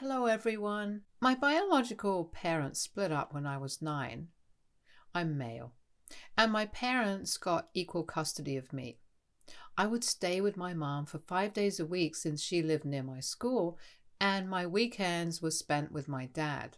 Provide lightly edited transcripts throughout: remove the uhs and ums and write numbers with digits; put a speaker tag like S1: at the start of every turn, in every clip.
S1: Hello, everyone. My biological parents split up when I was 9. I'm male. And my parents got equal custody of me. I would stay with my mom for 5 days a week since she lived near my school, and my weekends were spent with my dad.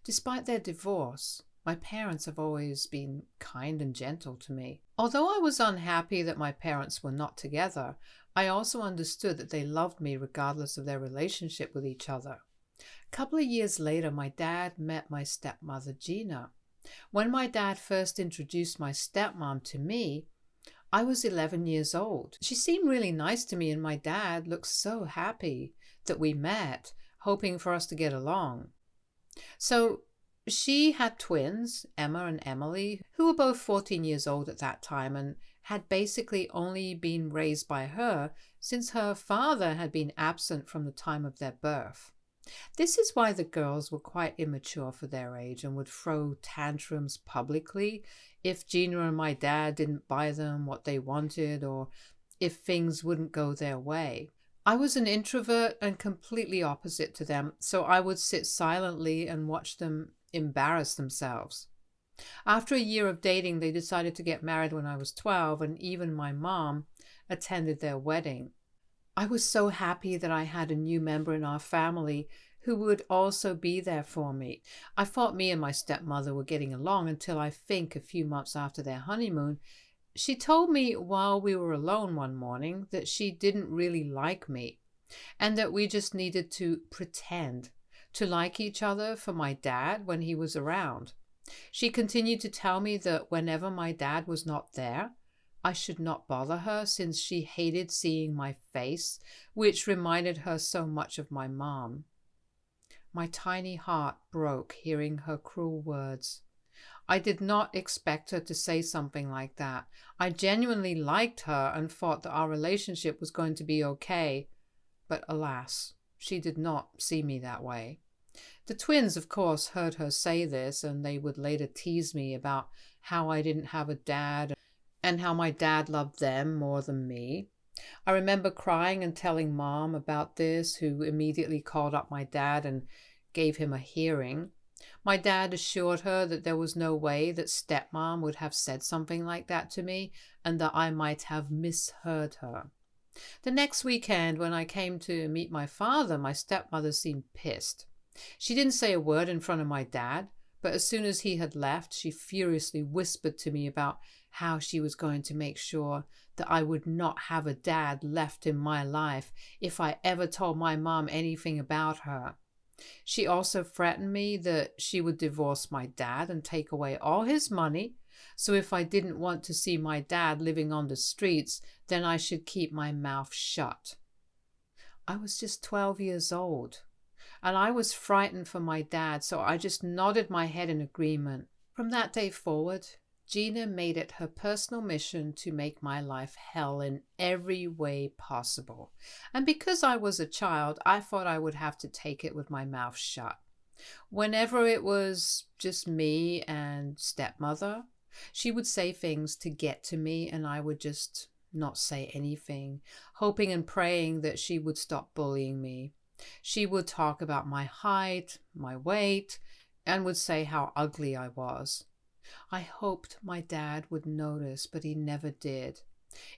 S1: Despite their divorce, my parents have always been kind and gentle to me. Although I was unhappy that my parents were not together, I also understood that they loved me regardless of their relationship with each other. A couple of years later, my dad met my stepmother, Gina. When my dad first introduced my stepmom to me, I was 11 years old. She seemed really nice to me, and my dad looked so happy that we met, hoping for us to get along. So she had twins, Emma and Emily, who were both 14 years old at that time and had basically only been raised by her since her father had been absent from the time of their birth. This is why the girls were quite immature for their age and would throw tantrums publicly if Gina and my dad didn't buy them what they wanted or if things wouldn't go their way. I was an introvert and completely opposite to them, so I would sit silently and watch them embarrass themselves. After a year of dating, they decided to get married when I was 12, and even my mom attended their wedding. I was so happy that I had a new member in our family who would also be there for me. I thought me and my stepmother were getting along until I think a few months after their honeymoon, she told me while we were alone one morning that she didn't really like me and that we just needed to pretend to like each other for my dad when he was around. She continued to tell me that whenever my dad was not there, I should not bother her since she hated seeing my face, which reminded her so much of my mom. My tiny heart broke hearing her cruel words. I did not expect her to say something like that. I genuinely liked her and thought that our relationship was going to be okay, but alas, she did not see me that way. The twins, of course, heard her say this, and they would later tease me about how I didn't have a dad and how my dad loved them more than me. I remember crying and telling Mom about this, who immediately called up my dad and gave him a hearing. My dad assured her that there was no way that stepmom would have said something like that to me and that I might have misheard her. The next weekend, when I came to meet my father, my stepmother seemed pissed. She didn't say a word in front of my dad, but as soon as he had left, she furiously whispered to me about how she was going to make sure that I would not have a dad left in my life if I ever told my mom anything about her. She also threatened me that she would divorce my dad and take away all his money, so if I didn't want to see my dad living on the streets, then I should keep my mouth shut. I was just 12 years old, and I was frightened for my dad, so I just nodded my head in agreement. From that day forward, Gina made it her personal mission to make my life hell in every way possible. And because I was a child, I thought I would have to take it with my mouth shut. Whenever it was just me and stepmother, she would say things to get to me, and I would just not say anything, hoping and praying that she would stop bullying me. She would talk about my height, my weight, and would say how ugly I was. I hoped my dad would notice, but he never did.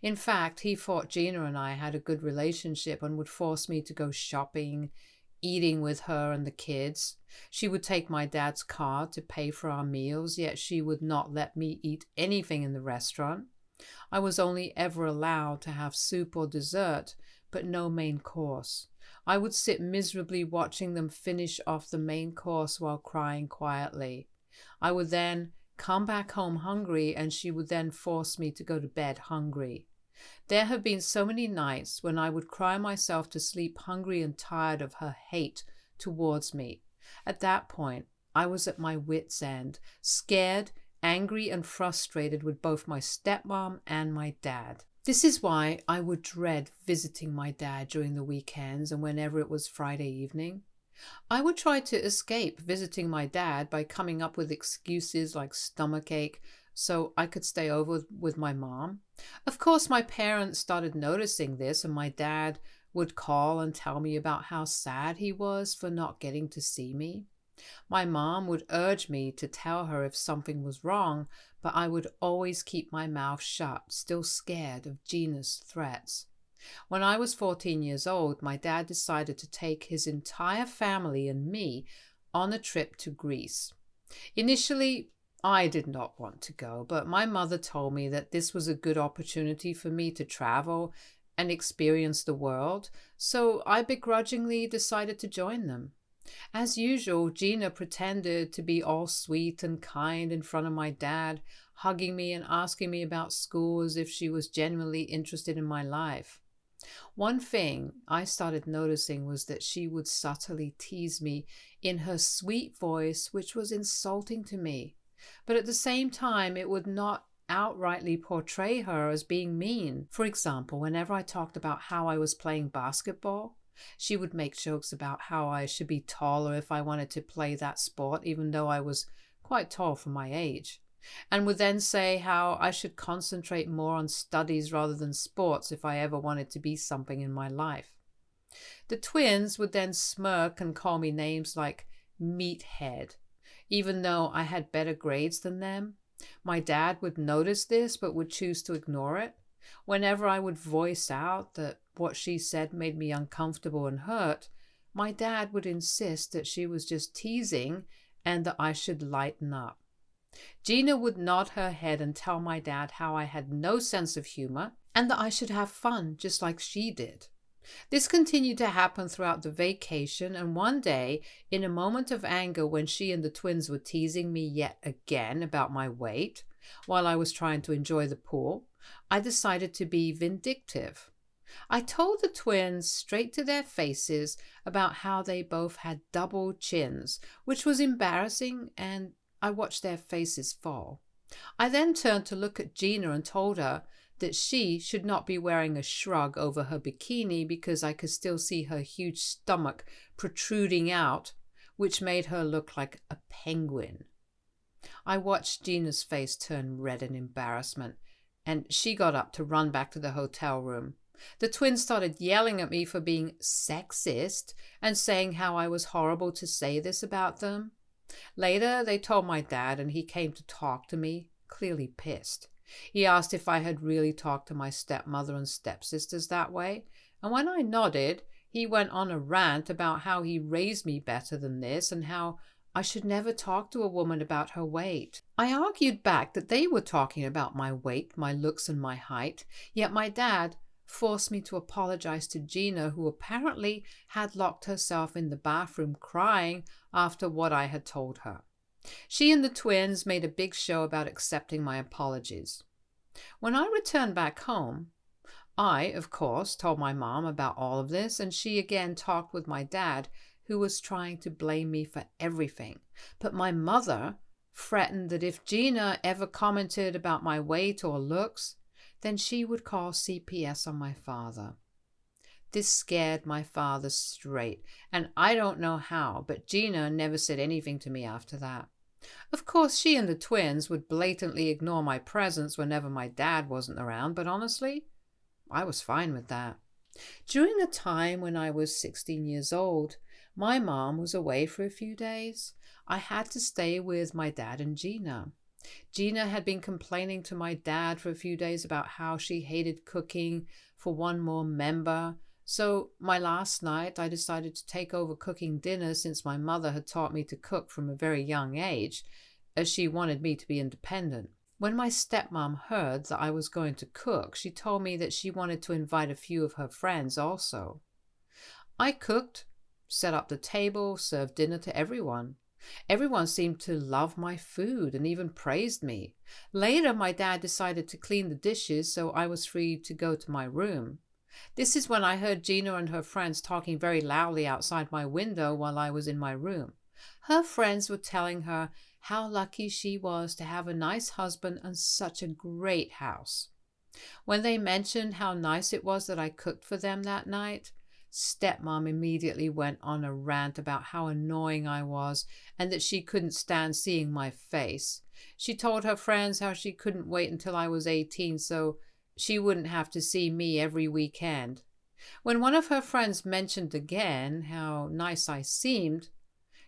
S1: In fact, he thought Gina and I had a good relationship and would force me to go shopping, eating with her and the kids. She would take my dad's car to pay for our meals, yet she would not let me eat anything in the restaurant. I was only ever allowed to have soup or dessert, but no main course. I would sit miserably watching them finish off the main course while crying quietly. I would then come back home hungry, and she would then force me to go to bed hungry. There have been so many nights when I would cry myself to sleep hungry and tired of her hate towards me. At that point, I was at my wit's end, scared, angry, and frustrated with both my stepmom and my dad. This is why I would dread visiting my dad during the weekends and whenever it was Friday evening. I would try to escape visiting my dad by coming up with excuses like stomachache so I could stay over with my mom. Of course, my parents started noticing this, and my dad would call and tell me about how sad he was for not getting to see me. My mom would urge me to tell her if something was wrong, but I would always keep my mouth shut, still scared of Gina's threats. When I was 14 years old, my dad decided to take his entire family and me on a trip to Greece. Initially, I did not want to go, but my mother told me that this was a good opportunity for me to travel and experience the world, so I begrudgingly decided to join them. As usual, Gina pretended to be all sweet and kind in front of my dad, hugging me and asking me about school as if she was genuinely interested in my life. One thing I started noticing was that she would subtly tease me in her sweet voice, which was insulting to me. But at the same time, it would not outrightly portray her as being mean. For example, whenever I talked about how I was playing basketball, she would make jokes about how I should be taller if I wanted to play that sport, even though I was quite tall for my age, and would then say how I should concentrate more on studies rather than sports if I ever wanted to be something in my life. The twins would then smirk and call me names like meathead, even though I had better grades than them. My dad would notice this but would choose to ignore it. Whenever I would voice out that what she said made me uncomfortable and hurt, my dad would insist that she was just teasing and that I should lighten up. Gina would nod her head and tell my dad how I had no sense of humor and that I should have fun just like she did. This continued to happen throughout the vacation, and one day, in a moment of anger when she and the twins were teasing me yet again about my weight, while I was trying to enjoy the pool, I decided to be vindictive. I told the twins straight to their faces about how they both had double chins, which was embarrassing, and I watched their faces fall. I then turned to look at Gina and told her that she should not be wearing a shrug over her bikini because I could still see her huge stomach protruding out, which made her look like a penguin. I watched Gina's face turn red in embarrassment, and she got up to run back to the hotel room. The twins started yelling at me for being sexist and saying how I was horrible to say this about them. Later, they told my dad, and he came to talk to me, clearly pissed. He asked if I had really talked to my stepmother and stepsisters that way, and when I nodded, he went on a rant about how he raised me better than this and how I should never talk to a woman about her weight. I argued back that they were talking about my weight, my looks, and my height, yet my dad forced me to apologize to Gina, who apparently had locked herself in the bathroom crying after what I had told her. She and the twins made a big show about accepting my apologies. When I returned back home, I, of course, told my mom about all of this, and she again talked with my dad, who was trying to blame me for everything. But my mother threatened that if Gina ever commented about my weight or looks, then she would call CPS on my father. This scared my father straight, and I don't know how, but Gina never said anything to me after that. Of course, she and the twins would blatantly ignore my presence whenever my dad wasn't around, but honestly, I was fine with that. During a time when I was 16 years old, my mom was away for a few days. I had to stay with my dad and Gina. Gina had been complaining to my dad for a few days about how she hated cooking for one more member. So my last night, I decided to take over cooking dinner since my mother had taught me to cook from a very young age, as she wanted me to be independent. When my stepmom heard that I was going to cook, she told me that she wanted to invite a few of her friends also. I cooked, set up the table, served dinner to everyone. Everyone seemed to love my food and even praised me. Later, my dad decided to clean the dishes, so I was free to go to my room. This is when I heard Gina and her friends talking very loudly outside my window while I was in my room. Her friends were telling her how lucky she was to have a nice husband and such a great house. When they mentioned how nice it was that I cooked for them that night, stepmom immediately went on a rant about how annoying I was and that she couldn't stand seeing my face. She told her friends how she couldn't wait until I was 18 so she wouldn't have to see me every weekend. When one of her friends mentioned again how nice I seemed,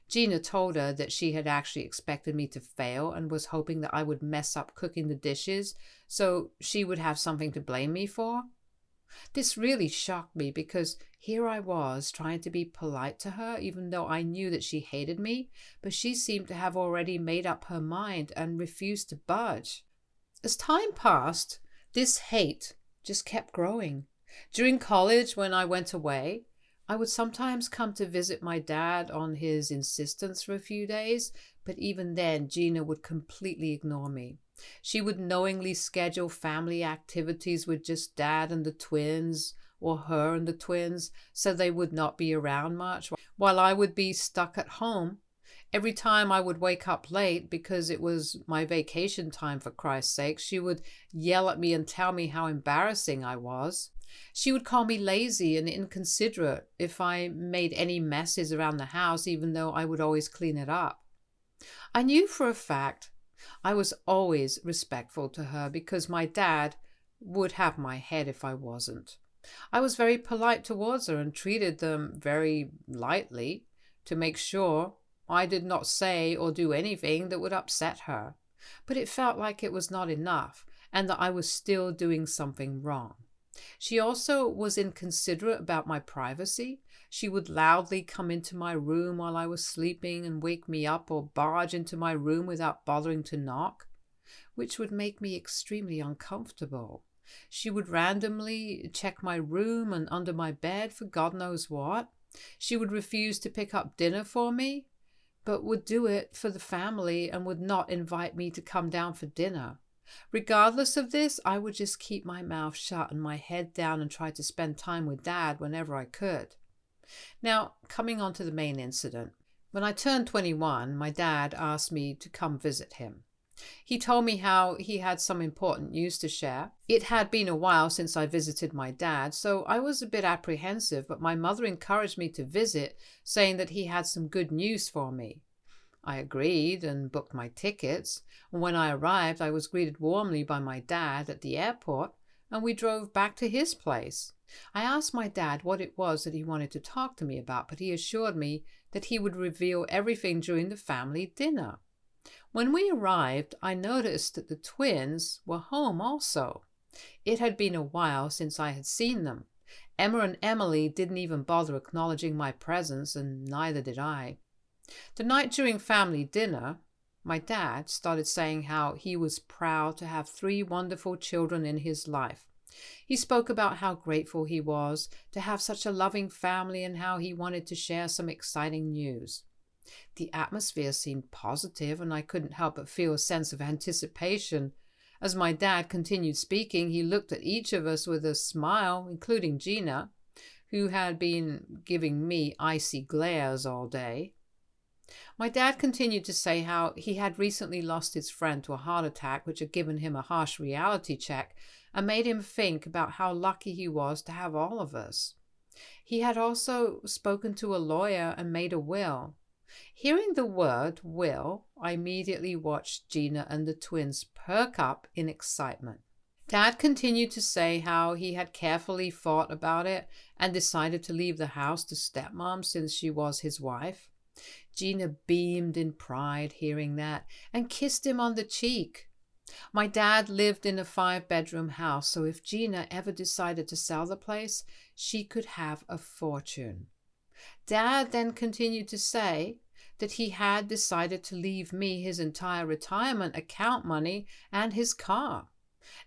S1: Gina told her that she had actually expected me to fail and was hoping that I would mess up cooking the dishes so she would have something to blame me for. This really shocked me because here I was trying to be polite to her even though I knew that she hated me, but she seemed to have already made up her mind and refused to budge. As time passed, this hate just kept growing. During college, when I went away, I would sometimes come to visit my dad on his insistence for a few days, but even then Gina would completely ignore me. She would knowingly schedule family activities with just dad and the twins, or her and the twins, so they would not be around much, while I would be stuck at home. Every time I would wake up late because it was my vacation time, for Christ's sake, she would yell at me and tell me how embarrassing I was. She would call me lazy and inconsiderate if I made any messes around the house, even though I would always clean it up. I knew for a fact I was always respectful to her because my dad would have my head if I wasn't. I was very polite towards her and treated them very lightly to make sure I did not say or do anything that would upset her. But it felt like it was not enough and that I was still doing something wrong. She also was inconsiderate about my privacy. She would loudly come into my room while I was sleeping and wake me up, or barge into my room without bothering to knock, which would make me extremely uncomfortable. She would randomly check my room and under my bed for God knows what. She would refuse to pick up dinner for me, but would do it for the family and would not invite me to come down for dinner. Regardless of this, I would just keep my mouth shut and my head down and try to spend time with Dad whenever I could. Now, coming on to the main incident. When I turned 21, my dad asked me to come visit him. He told me how he had some important news to share. It had been a while since I visited my dad, so I was a bit apprehensive, but my mother encouraged me to visit, saying that he had some good news for me. I agreed and booked my tickets. When I arrived, I was greeted warmly by my dad at the airport, and we drove back to his place. I asked my dad what it was that he wanted to talk to me about, but he assured me that he would reveal everything during the family dinner. When we arrived, I noticed that the twins were home also. It had been a while since I had seen them. Emma and Emily didn't even bother acknowledging my presence, and neither did I. The night during family dinner, my dad started saying how he was proud to have 3 wonderful children in his life. He spoke about how grateful he was to have such a loving family and how he wanted to share some exciting news. The atmosphere seemed positive, and I couldn't help but feel a sense of anticipation. As my dad continued speaking, he looked at each of us with a smile, including Gina, who had been giving me icy glares all day. My dad continued to say how he had recently lost his friend to a heart attack, which had given him a harsh reality check and made him think about how lucky he was to have all of us. He had also spoken to a lawyer and made a will. Hearing the word will, I immediately watched Gina and the twins perk up in excitement. Dad continued to say how he had carefully thought about it and decided to leave the house to stepmom since she was his wife. Gina beamed in pride hearing that and kissed him on the cheek. My dad lived in a 5-bedroom house, so if Gina ever decided to sell the place, she could have a fortune. Dad then continued to say that he had decided to leave me his entire retirement account money and his car.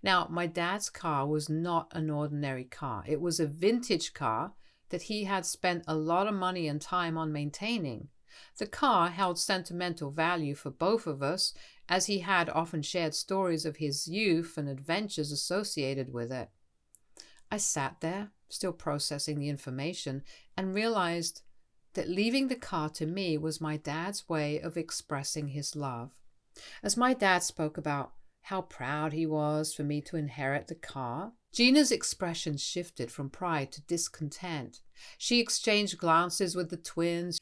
S1: Now, my dad's car was not an ordinary car. It was a vintage car that he had spent a lot of money and time on maintaining. The car held sentimental value for both of us, as he had often shared stories of his youth and adventures associated with it. I sat there, still processing the information, and realized that leaving the car to me was my dad's way of expressing his love. As my dad spoke about how proud he was for me to inherit the car, Gina's expression shifted from pride to discontent. She exchanged glances with the twins,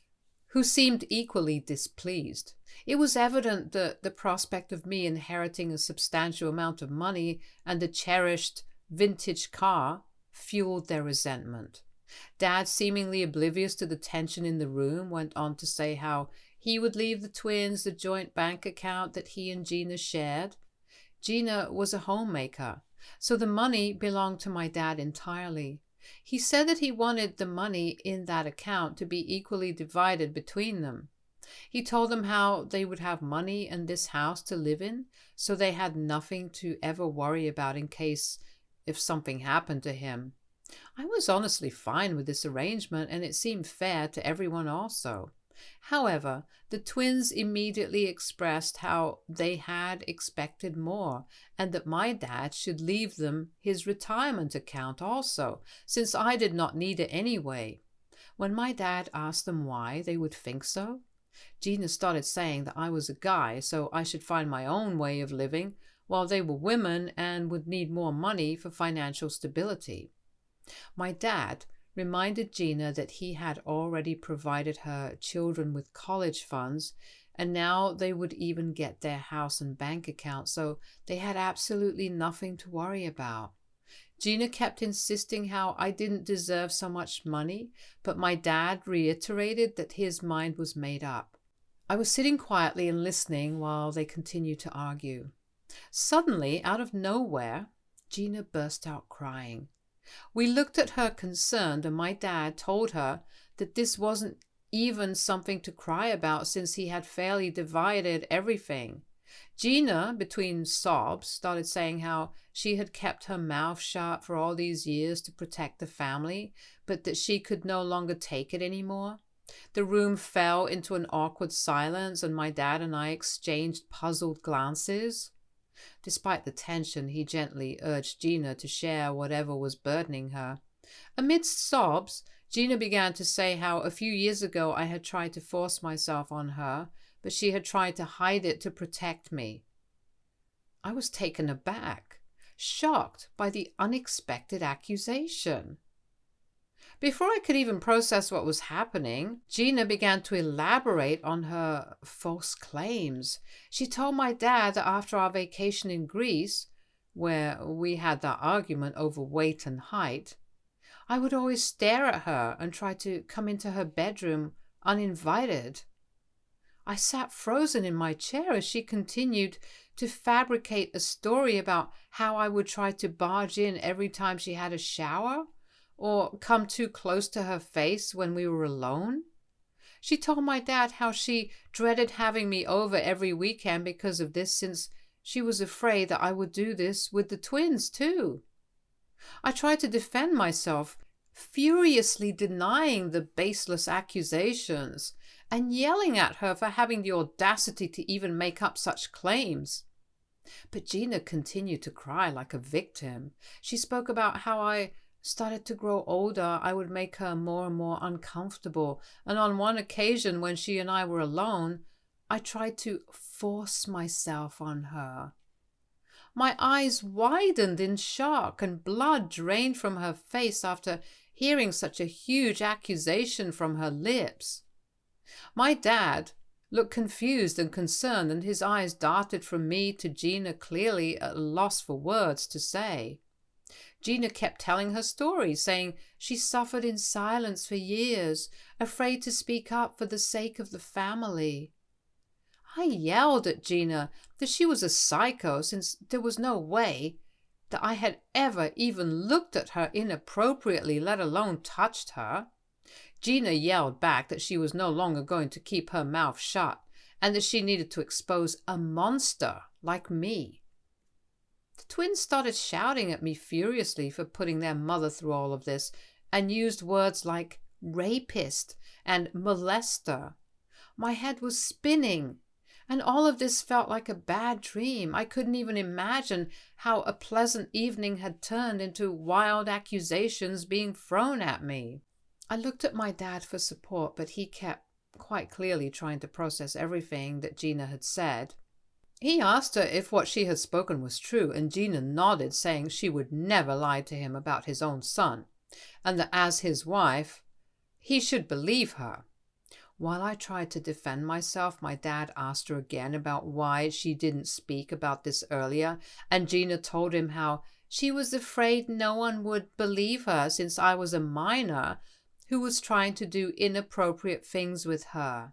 S1: who seemed equally displeased. It was evident that the prospect of me inheriting a substantial amount of money and a cherished vintage car fueled their resentment. Dad, seemingly oblivious to the tension in the room, went on to say how he would leave the twins the joint bank account that he and Gina shared. Gina was a homemaker, so the money belonged to my dad entirely. He said that he wanted the money in that account to be equally divided between them. He told them how they would have money and this house to live in, so they had nothing to ever worry about in case if something happened to him. I was honestly fine with this arrangement, and it seemed fair to everyone also. However, the twins immediately expressed how they had expected more, and that my dad should leave them his retirement account also, since I did not need it anyway. When my dad asked them why they would think so, Gina started saying that I was a guy, so I should find my own way of living, while they were women and would need more money for financial stability. My dad reminded Gina that he had already provided her children with college funds, and now they would even get their house and bank account, so they had absolutely nothing to worry about. Gina kept insisting how I didn't deserve so much money, but my dad reiterated that his mind was made up. I was sitting quietly and listening while they continued to argue. Suddenly, out of nowhere, Gina burst out crying. We looked at her concerned, and my dad told her that this wasn't even something to cry about since he had fairly divided everything. Gina, between sobs, started saying how she had kept her mouth shut for all these years to protect the family, but that she could no longer take it anymore. The room fell into an awkward silence, and my dad and I exchanged puzzled glances. Despite the tension, he gently urged Gina to share whatever was burdening her. Amidst sobs, Gina began to say how a few years ago I had tried to force myself on her, but she had tried to hide it to protect me. I was taken aback, shocked by the unexpected accusation. Before I could even process what was happening, Gina began to elaborate on her false claims. She told my dad that after our vacation in Greece, where we had that argument over weight and height, I would always stare at her and try to come into her bedroom uninvited. I sat frozen in my chair as she continued to fabricate a story about how I would try to barge in every time she had a shower, or come too close to her face when we were alone. She told my dad how she dreaded having me over every weekend because of this, since she was afraid that I would do this with the twins too. I tried to defend myself, furiously denying the baseless accusations and yelling at her for having the audacity to even make up such claims. But Gina continued to cry like a victim. She spoke about how I started to grow older, I would make her more and more uncomfortable, and on one occasion when she and I were alone, I tried to force myself on her. My eyes widened in shock, and blood drained from her face after hearing such a huge accusation from her lips. My dad looked confused and concerned, and his eyes darted from me to Gina, clearly at a loss for words to say. Gina kept telling her story, saying she suffered in silence for years, afraid to speak up for the sake of the family. I yelled at Gina that she was a psycho, since there was no way that I had ever even looked at her inappropriately, let alone touched her. Gina yelled back that she was no longer going to keep her mouth shut, and that she needed to expose a monster like me. The twins started shouting at me furiously for putting their mother through all of this, and used words like rapist and molester. My head was spinning, and all of this felt like a bad dream. I couldn't even imagine how a pleasant evening had turned into wild accusations being thrown at me. I looked at my dad for support, but he kept quite clearly trying to process everything that Gina had said. He asked her if what she had spoken was true, and Gina nodded, saying she would never lie to him about his own son, and that as his wife, he should believe her. While I tried to defend myself, my dad asked her again about why she didn't speak about this earlier, and Gina told him how She was afraid no one would believe her since I was a minor who was trying to do inappropriate things with her.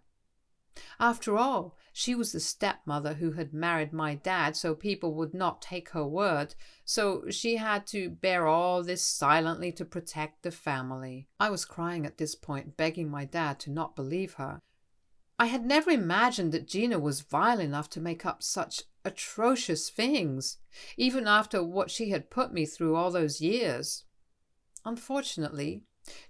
S1: After all, she was the stepmother who had married my dad, so people would not take her word, so she had to bear all this silently to protect the family. I was crying at this point, begging my dad to not believe her. I had never imagined that Gina was vile enough to make up such atrocious things, even after what she had put me through all those years. Unfortunately,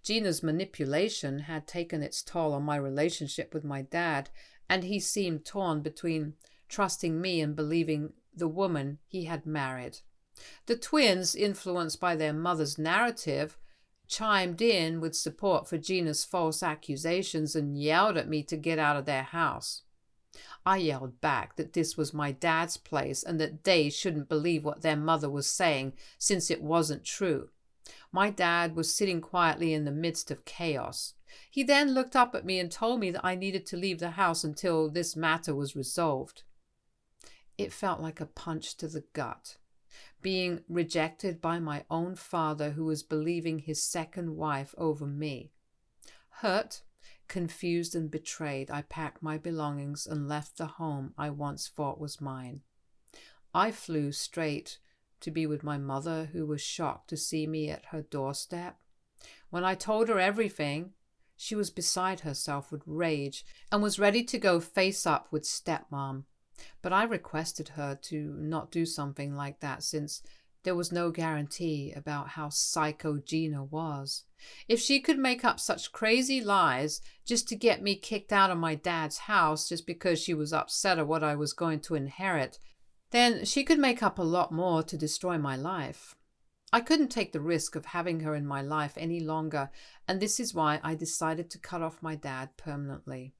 S1: Gina's manipulation had taken its toll on my relationship with my dad, and he seemed torn between trusting me and believing the woman he had married. The twins, influenced by their mother's narrative, chimed in with support for Gina's false accusations and yelled at me to get out of their house. I yelled back that this was my dad's place and that they shouldn't believe what their mother was saying since it wasn't true. My dad was sitting quietly in the midst of chaos. He then looked up at me and told me that I needed to leave the house until this matter was resolved. It felt like a punch to the gut, being rejected by my own father who was believing his second wife over me. Hurt, confused and betrayed, I packed my belongings and left the home I once thought was mine. I flew straight to be with my mother, who was shocked to see me at her doorstep. When I told her everything, she was beside herself with rage and was ready to go face up with stepmom. But I requested her to not do something like that since there was no guarantee about how psycho Gina was. If she could make up such crazy lies just to get me kicked out of my dad's house just because she was upset at what I was going to inherit, then she could make up a lot more to destroy my life. I couldn't take the risk of having her in my life any longer, and this is why I decided to cut off my dad permanently.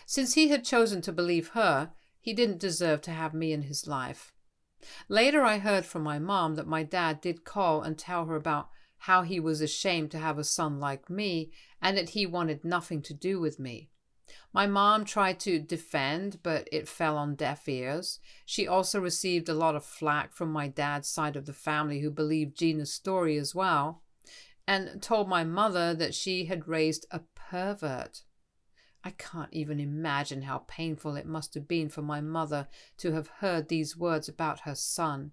S1: Since he had chosen to believe her, he didn't deserve to have me in his life. Later I heard from my mom that my dad did call and tell her about how he was ashamed to have a son like me and that he wanted nothing to do with me. My mom tried to defend, but it fell on deaf ears. She also received a lot of flack from my dad's side of the family who believed Gina's story as well, and told my mother that she had raised a pervert. I can't even imagine how painful it must have been for my mother to have heard these words about her son.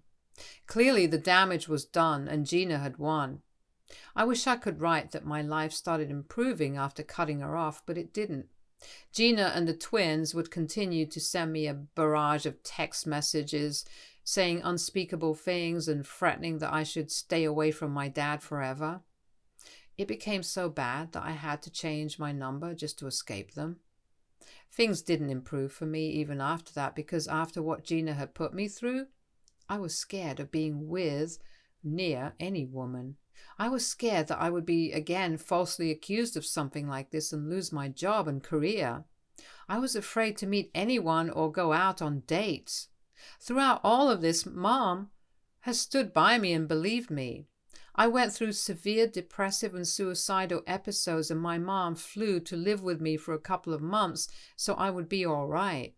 S1: Clearly the damage was done and Gina had won. I wish I could write that my life started improving after cutting her off, but it didn't. Gina and the twins would continue to send me a barrage of text messages saying unspeakable things and threatening that I should stay away from my dad forever. It became so bad that I had to change my number just to escape them. Things didn't improve for me even after that, because after what Gina had put me through, I was scared of being near any woman. I was scared that I would be again falsely accused of something like this and lose my job and career. I was afraid to meet anyone or go out on dates. Throughout all of this, Mom has stood by me and believed me. I went through severe depressive and suicidal episodes, and my mom flew to live with me for a couple of months so I would be all right.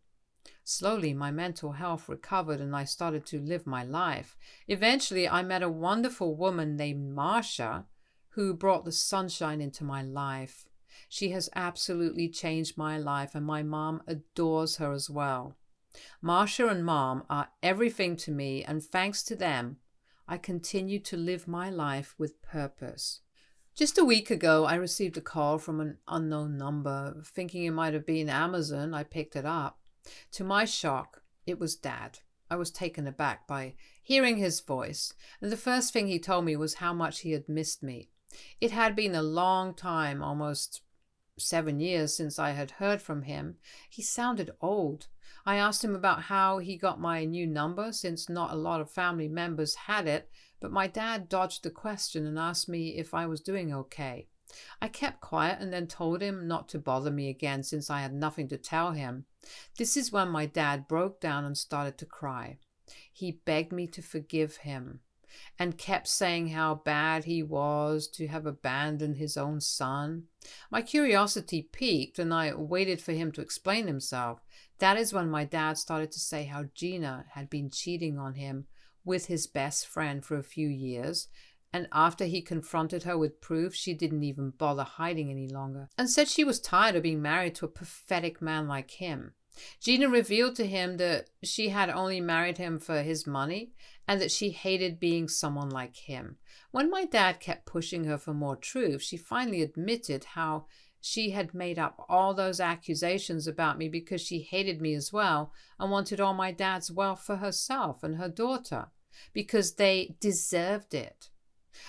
S1: Slowly, my mental health recovered and I started to live my life. Eventually, I met a wonderful woman named Marsha who brought the sunshine into my life. She has absolutely changed my life, and my mom adores her as well. Marsha and Mom are everything to me, and thanks to them, I continue to live my life with purpose. Just a week ago, I received a call from an unknown number. Thinking it might have been Amazon, I picked it up. To my shock, it was Dad. I was taken aback by hearing his voice, and the first thing he told me was how much he had missed me. It had been a long time, almost 7 years, since I had heard from him. He sounded old. I asked him about how he got my new number, since not a lot of family members had it, but my dad dodged the question and asked me if I was doing okay. I kept quiet and then told him not to bother me again since I had nothing to tell him. This is when my dad broke down and started to cry. He begged me to forgive him and kept saying how bad he was to have abandoned his own son. My curiosity piqued and I waited for him to explain himself. That is when my dad started to say how Gina had been cheating on him with his best friend for a few years, and after he confronted her with proof, she didn't even bother hiding any longer and said she was tired of being married to a pathetic man like him. Gina revealed to him that she had only married him for his money and that she hated being someone like him. When my dad kept pushing her for more truth, she finally admitted how she had made up all those accusations about me because she hated me as well and wanted all my dad's wealth for herself and her daughter because they deserved it.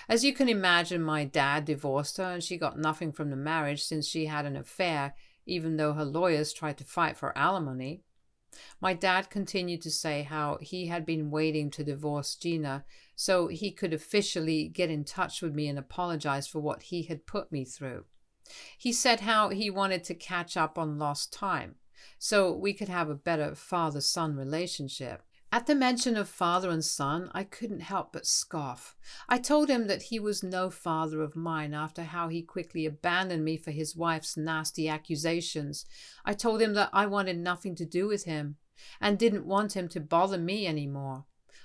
S1: As you can imagine, my dad divorced her and she got nothing from the marriage since she had an affair, even though her lawyers tried to fight for alimony. My dad continued to say how he had been waiting to divorce Gina so he could officially get in touch with me and apologize for what he had put me through. He said how he wanted to catch up on lost time so we could have a better father-son relationship. At the mention of father and son, I couldn't help but scoff. I told him that he was no father of mine after how he quickly abandoned me for his wife's nasty accusations. I told him that I wanted nothing to do with him and didn't want him to bother me anymore.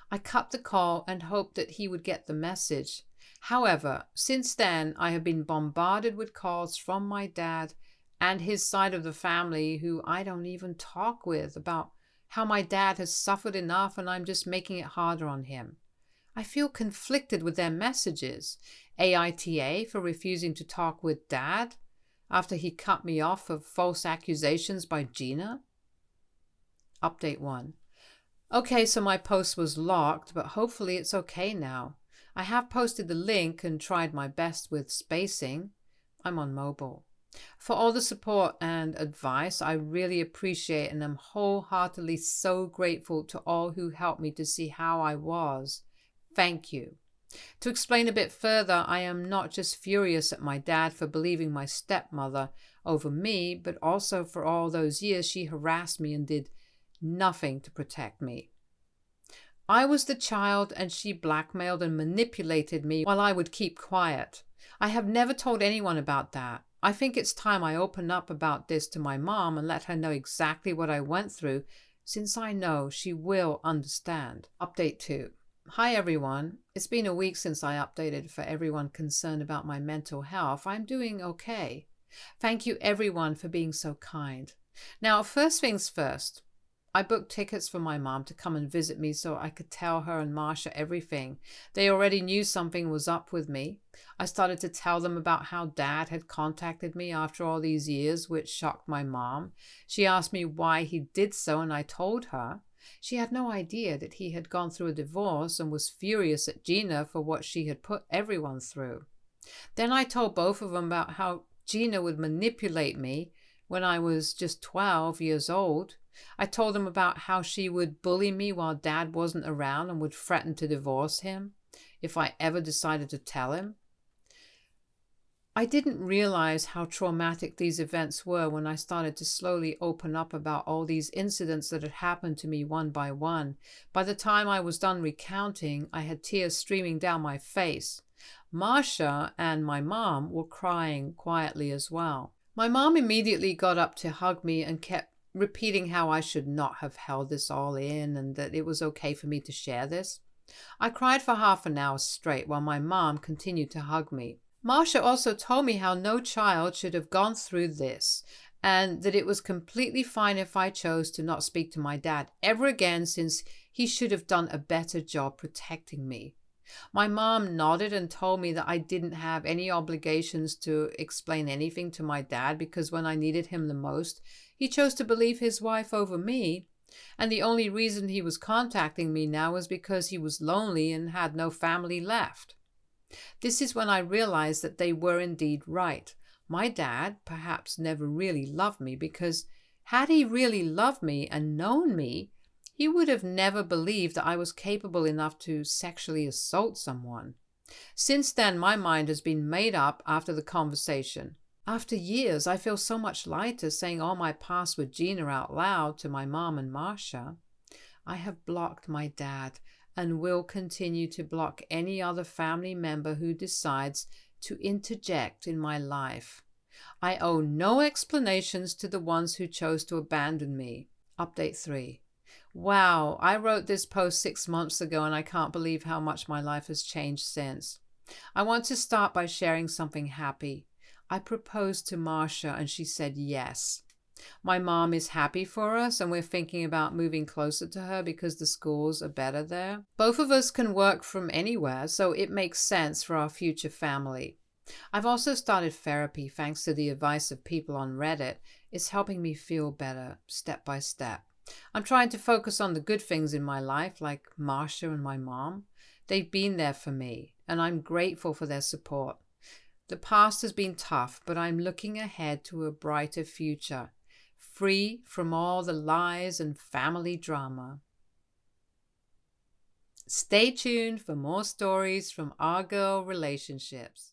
S1: I cut the call and hoped that he would get the message. However, since then, I have been bombarded with calls from my dad and his side of the family, who I don't even talk with, about how my dad has suffered enough and I'm just making it harder on him. I feel conflicted with their messages. AITA for refusing to talk with dad after he cut me off for false accusations by Gina. Update 1. Okay, so my post was locked, but hopefully it's okay now. I have posted the link and tried my best with spacing. I'm on mobile. For all the support and advice, I really appreciate and am wholeheartedly so grateful to all who helped me to see how I was. Thank you. To explain a bit further, I am not just furious at my dad for believing my stepmother over me, but also for all those years she harassed me and did nothing to protect me. I was the child and she blackmailed and manipulated me while I would keep quiet. I have never told anyone about that. I think it's time I open up about this to my mom and let her know exactly what I went through, since I know she will understand. Update 2. Hi everyone. It's been a week since I updated for everyone concerned about my mental health. I'm doing okay. Thank you everyone for being so kind. Now, first things first. I booked tickets for my mom to come and visit me so I could tell her and Marsha everything. They already knew something was up with me. I started to tell them about how Dad had contacted me after all these years, which shocked my mom. She asked me why he did so, and I told her. She had no idea that he had gone through a divorce and was furious at Gina for what she had put everyone through. Then I told both of them about how Gina would manipulate me when I was just 12 years old. I told them about how she would bully me while Dad wasn't around and would threaten to divorce him if I ever decided to tell him. I didn't realize how traumatic these events were when I started to slowly open up about all these incidents that had happened to me one by one. By the time I was done recounting, I had tears streaming down my face. Marsha and my mom were crying quietly as well. My mom immediately got up to hug me and kept repeating how I should not have held this all in and that it was okay for me to share this. I cried for half an hour straight while my mom continued to hug me. Marsha also told me how no child should have gone through this and that it was completely fine if I chose to not speak to my dad ever again, since he should have done a better job protecting me. My mom nodded and told me that I didn't have any obligations to explain anything to my dad because when I needed him the most, he chose to believe his wife over me, and the only reason he was contacting me now was because he was lonely and had no family left. This is when I realized that they were indeed right. My dad perhaps never really loved me, because had he really loved me and known me, he would have never believed that I was capable enough to sexually assault someone. Since then, my mind has been made up after the conversation. After years, I feel so much lighter saying all my past with Gina out loud to my mom and Marsha. I have blocked my dad and will continue to block any other family member who decides to interject in my life. I owe no explanations to the ones who chose to abandon me. Update 3. Wow, I wrote this post 6 months ago and I can't believe how much my life has changed since. I want to start by sharing something happy. I proposed to Marsha and she said yes. My mom is happy for us and we're thinking about moving closer to her because the schools are better there. Both of us can work from anywhere, so it makes sense for our future family. I've also started therapy thanks to the advice of people on Reddit. It's helping me feel better step by step. I'm trying to focus on the good things in my life, like Marsha and my mom. They've been there for me, and I'm grateful for their support. The past has been tough, but I'm looking ahead to a brighter future, free from all the lies and family drama. Stay tuned for more stories from our girl relationships.